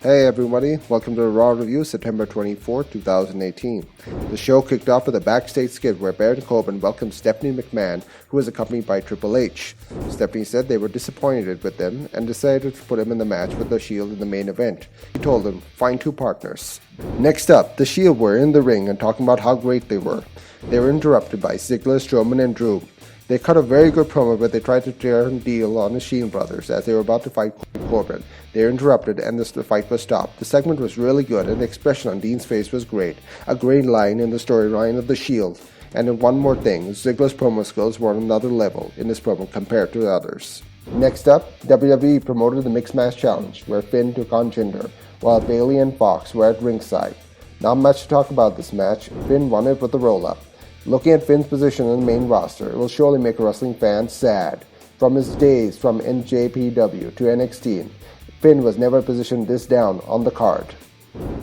Hey everybody, welcome to the Raw Review, September 24, 2018. The show kicked off with a backstage skit where Baron Corbin welcomed Stephanie McMahon, who was accompanied by Triple H. Stephanie said they were disappointed with them and decided to put him in the match with the Shield in the main event. He told them, find two partners. Next up, the Shield were in the ring and talking about how great they were. They were interrupted by Ziggler, Strowman, and Drew. They cut a very good promo, but they tried to turn deal on the Sheen brothers as they were about to fight Corbin. They were interrupted and the fight was stopped. The segment was really good and the expression on Dean's face was great. A great line in the storyline of the Shield. And one more thing, Ziggler's promo skills were on another level in this promo compared to the others. Next up, WWE promoted the Mixed Match Challenge, where Finn took on Jinder, while Bayley and Fox were at ringside. Not much to talk about this match. Finn won it with a roll-up. Looking at Finn's position in the main roster, it will surely make a wrestling fan sad. From his days from NJPW to NXT, Finn was never positioned this down on the card.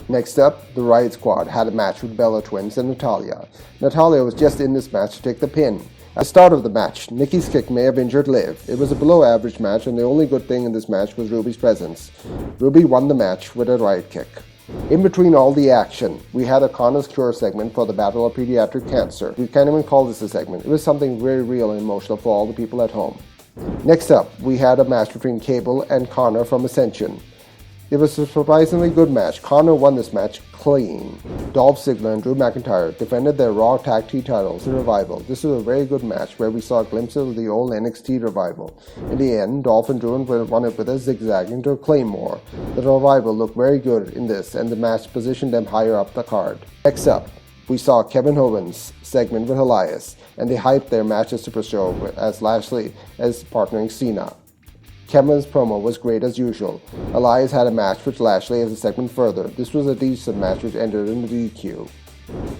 Next up, the Riott Squad had a match with Bella Twins and Natalya. Natalya was just in this match to take the pin. At the start of the match, Nikki's kick may have injured Liv. It was a below average match and the only good thing in this match was Ruby's presence. Ruby won the match with a Riott kick. In between all the action, we had a Connor's Cure segment for the Battle of Pediatric Cancer. We can't even call this a segment. It was something very real and emotional for all the people at home. Next up, we had a match between Cable and Connor from Ascension. It was a surprisingly good match. Connor won this match clean. Dolph Ziggler and Drew McIntyre defended their Raw Tag Team titles in Revival. This was a very good match where we saw glimpses of the old NXT Revival. In the end, Dolph and Drew won it with a zigzag into a Claymore. The Revival looked very good in this and the match positioned them higher up the card. Next up, we saw Kevin Owens' segment with Elias, and they hyped their match at Super Show as Lashley as partnering Cena. Kevin's promo was great as usual. Elias had a match with Lashley as a segment further. This was a decent match which ended in the DQ.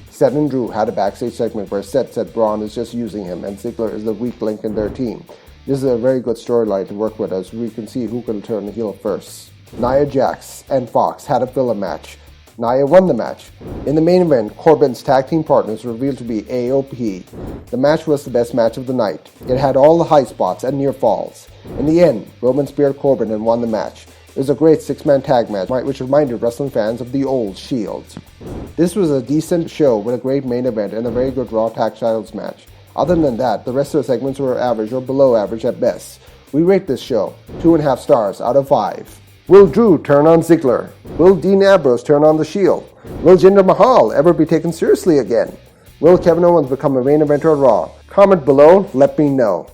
Seth and Drew had a backstage segment where Seth said Braun is just using him and Ziggler is the weak link in their team. This is a very good storyline to work with as we can see who can turn the heel first. Nia Jax and Fox had a filler match. Nia won the match. In the main event, Corbin's tag team partners were revealed to be AOP. The match was the best match of the night. It had all the high spots and near falls. In the end, Roman speared Corbin and won the match. It was a great six-man tag match, which reminded wrestling fans of the old Shield. This was a decent show with a great main event and a very good Raw Tag Titles match. Other than that, the rest of the segments were average or below average at best. We rate this show 2.5 stars out of 5. Will Drew turn on Ziggler? Will Dean Ambrose turn on the Shield? Will Jinder Mahal ever be taken seriously again? Will Kevin Owens become a main eventer on Raw? Comment below, let me know.